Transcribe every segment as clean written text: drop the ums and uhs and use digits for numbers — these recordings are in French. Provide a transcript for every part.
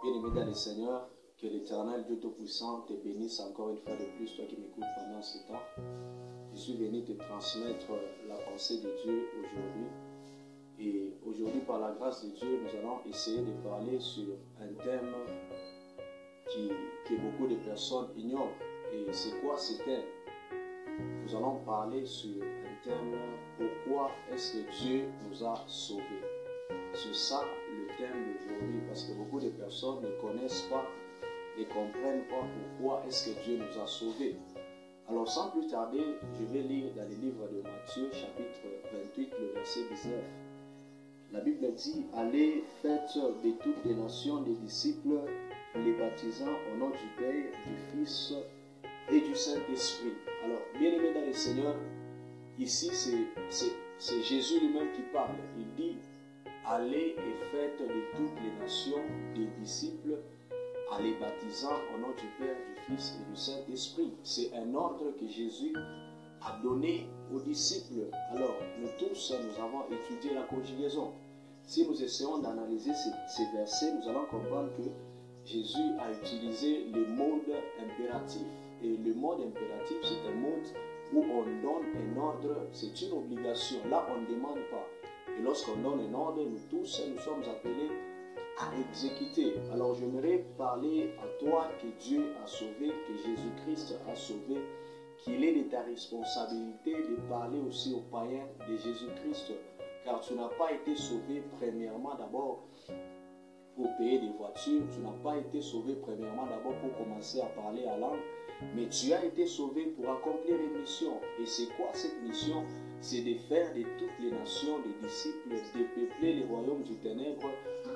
Bien-aimé dans le Seigneur, que l'Éternel Dieu Tout-Puissant te bénisse encore une fois de plus, toi qui m'écoutes pendant ce temps. Je suis venu te transmettre la pensée de Dieu aujourd'hui. Et aujourd'hui, par la grâce de Dieu, nous allons essayer de parler sur un thème que beaucoup de personnes ignorent. Et c'est quoi ce thème? Nous allons parler sur un thème: pourquoi est-ce que Dieu nous a sauvés? C'est ça le thème d'aujourd'hui, parce que beaucoup de personnes ne connaissent pas, ne comprennent pas pourquoi est-ce que Dieu nous a sauvés. Alors sans plus tarder, je vais lire dans le livre de Matthieu, chapitre 28, le verset 19. La Bible dit: allez, faites de toutes les nations des disciples, les baptisant au nom du Père, du Fils et du Saint-Esprit. Alors, bien-aimés dans le Seigneur, ici c'est Jésus lui-même qui parle. Il dit: allez et faites de toutes les nations des disciples, en les baptisant au nom du Père, du Fils et du Saint-Esprit. C'est un ordre que Jésus a donné aux disciples. Alors, nous tous, nous avons étudié la conjugaison. Si nous essayons d'analyser ces versets, nous allons comprendre que Jésus a utilisé le mode impératif. Et le mode impératif, c'est un mode où on donne un ordre, c'est une obligation. Là, on ne demande pas. Et lorsqu'on donne un ordre, nous tous, nous sommes appelés à exécuter. Alors, j'aimerais parler à toi que Dieu a sauvé, que Jésus-Christ a sauvé, qu'il est de ta responsabilité de parler aussi aux païens de Jésus-Christ. Car tu n'as pas été sauvé premièrement d'abord pour payer des voitures, tu n'as pas été sauvé premièrement d'abord pour commencer à parler à langue, mais tu as été sauvé pour accomplir une mission. Et c'est quoi cette mission? C'est de faire de toutes les nations des disciples, de peupler les royaumes du ténèbre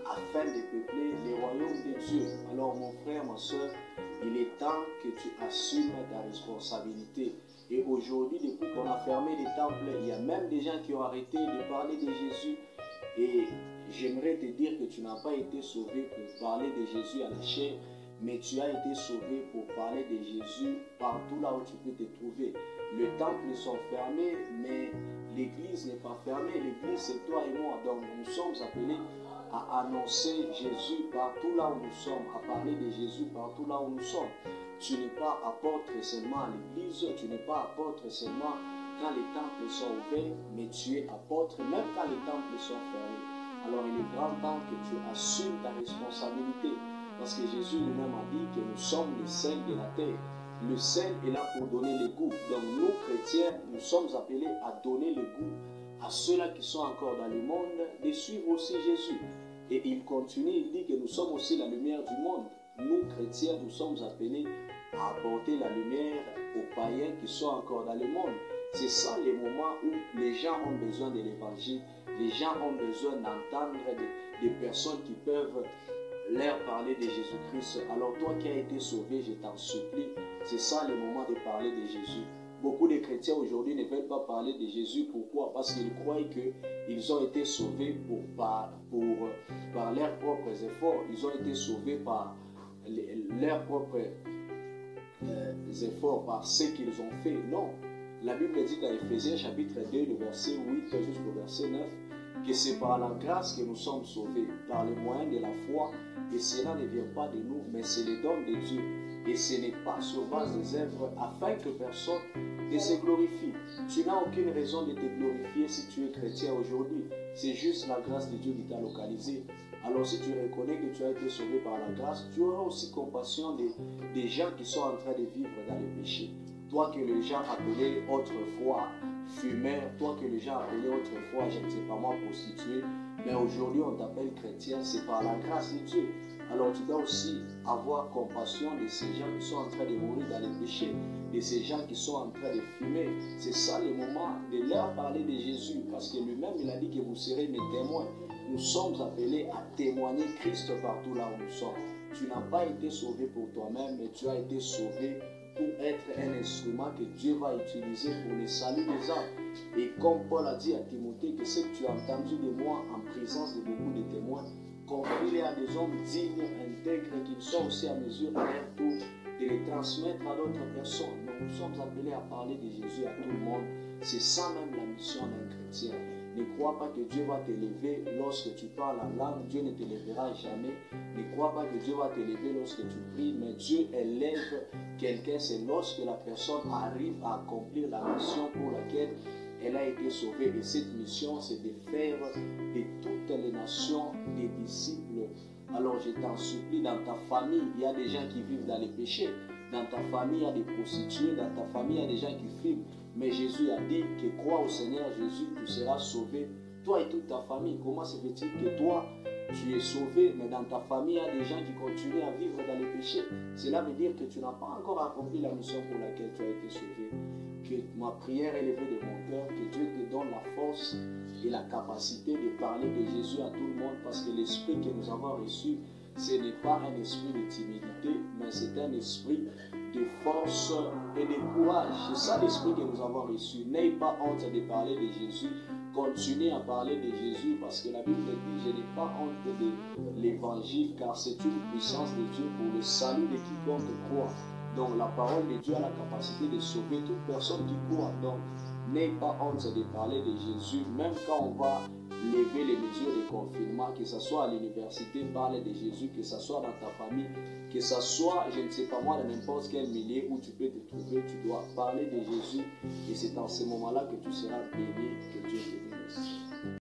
afin de peupler les royaumes de Dieu. Alors mon frère, ma soeur, il est temps que tu assumes ta responsabilité. Et aujourd'hui, depuis qu'on a fermé les temples, il y a même des gens qui ont arrêté de parler de Jésus. Et j'aimerais te dire que tu n'as pas été sauvé pour parler de Jésus à la chair, mais tu as été sauvé pour parler de Jésus partout là où tu peux te trouver. Les temples sont fermés, mais l'église n'est pas fermée. L'église, c'est toi et moi. Donc nous sommes appelés à annoncer Jésus partout là où nous sommes, à parler de Jésus partout là où nous sommes. Tu n'es pas apôtre seulement à l'église, tu n'es pas apôtre seulement quand les temples sont ouverts, mais tu es apôtre même quand les temples sont fermés. Alors il est grand temps que tu assumes ta responsabilité, parce que Jésus lui-même a dit que nous sommes le sel de la terre. Le sel est là pour donner le goût. Donc nous, chrétiens, nous sommes appelés à donner le goût à ceux-là qui sont encore dans le monde, de suivre aussi Jésus. Et il continue, il dit que nous sommes aussi la lumière du monde. Nous, chrétiens, nous sommes appelés à apporter la lumière aux païens qui sont encore dans le monde. C'est ça les moments où les gens ont besoin de l'évangile. Les gens ont besoin d'entendre des personnes qui peuvent leur parler de Jésus-Christ. Alors toi qui as été sauvé, je t'en supplie, c'est ça le moment de parler de Jésus. Beaucoup de chrétiens aujourd'hui ne veulent pas parler de Jésus. Pourquoi? Parce qu'ils croient qu'ils ont été sauvés par leurs propres efforts. Ils ont été sauvés par leurs propres efforts, par ce qu'ils ont fait. Non. La Bible dit dans Éphésiens chapitre 2, le verset 8 jusqu'au verset 9, que c'est par la grâce que nous sommes sauvés, par le moyen de la foi, et cela ne vient pas de nous, mais c'est le don de Dieu. Et ce n'est pas sur base des œuvres, afin que personne ne se glorifie. Tu n'as aucune raison de te glorifier si tu es chrétien aujourd'hui. C'est juste la grâce de Dieu qui t'a localisé. Alors si tu reconnais que tu as été sauvé par la grâce, tu auras aussi compassion des gens qui sont en train de vivre dans le péché. Toi que les gens appelaient autrefois fumeur, toi que les gens appelaient autrefois, je ne sais pas moi, prostituée, mais aujourd'hui on t'appelle chrétien, c'est par la grâce de Dieu. Alors tu dois aussi avoir compassion de ces gens qui sont en train de mourir dans les péchés, de ces gens qui sont en train de fumer. C'est ça le moment de leur parler de Jésus, parce que lui-même il a dit que vous serez mes témoins. Nous sommes appelés à témoigner Christ partout là où nous sommes. Tu n'as pas été sauvé pour toi-même, mais tu as été sauvé pour être un instrument que Dieu va utiliser pour le salut des âmes. Et comme Paul a dit à Timothée, que ce que tu as entendu de moi en présence de beaucoup de témoins, confie-les à des hommes dignes, intègres, qui sont aussi à mesure à leur tour de les transmettre à d'autres personnes. Donc nous sommes appelés à parler de Jésus à tout le monde. C'est ça même la mission d'un chrétien. Ne crois pas que Dieu va t'élever lorsque tu parles en langue. Dieu ne t'élèvera jamais. Ne crois pas que Dieu va t'élever lorsque tu pries. Mais Dieu élève quelqu'un, c'est lorsque la personne arrive à accomplir la mission pour laquelle elle a été sauvée. Et cette mission, c'est de faire de toutes les nations des disciples. Alors je t'en supplie, dans ta famille, il y a des gens qui vivent dans les péchés. Dans ta famille, il y a des prostituées. Dans ta famille, il y a des gens qui fument. Mais Jésus a dit que crois au Seigneur Jésus, tu seras sauvé. Toi et toute ta famille. Comment se fait-il que toi, tu es sauvé, mais dans ta famille, il y a des gens qui continuent à vivre dans les péchés? Cela veut dire que tu n'as pas encore accompli la mission pour laquelle tu as été sauvé. Que ma prière est élevée de mon cœur, que Dieu te donne la force et la capacité de parler de Jésus à tout le monde, parce que l'esprit que nous avons reçu, ce n'est pas un esprit de timidité, mais c'est un esprit de force et de courage. C'est ça l'esprit que nous avons reçu. N'aie pas honte de parler de Jésus. Continuez à parler de Jésus, parce que la Bible dit: je n'ai pas honte de l'évangile, car c'est une puissance de Dieu pour le salut de quiconque croit. Donc la parole de Dieu a la capacité de sauver toute personne qui croit. Donc n'aie pas honte de parler de Jésus, même quand on va lever les mesures de confinement, que ce soit à l'université, parler de Jésus, que ce soit dans ta famille, que ce soit, je ne sais pas moi, dans n'importe quel milieu où tu peux te trouver, tu dois parler de Jésus, et c'est dans ce moment-là que tu seras béni, que Dieu te bénisse.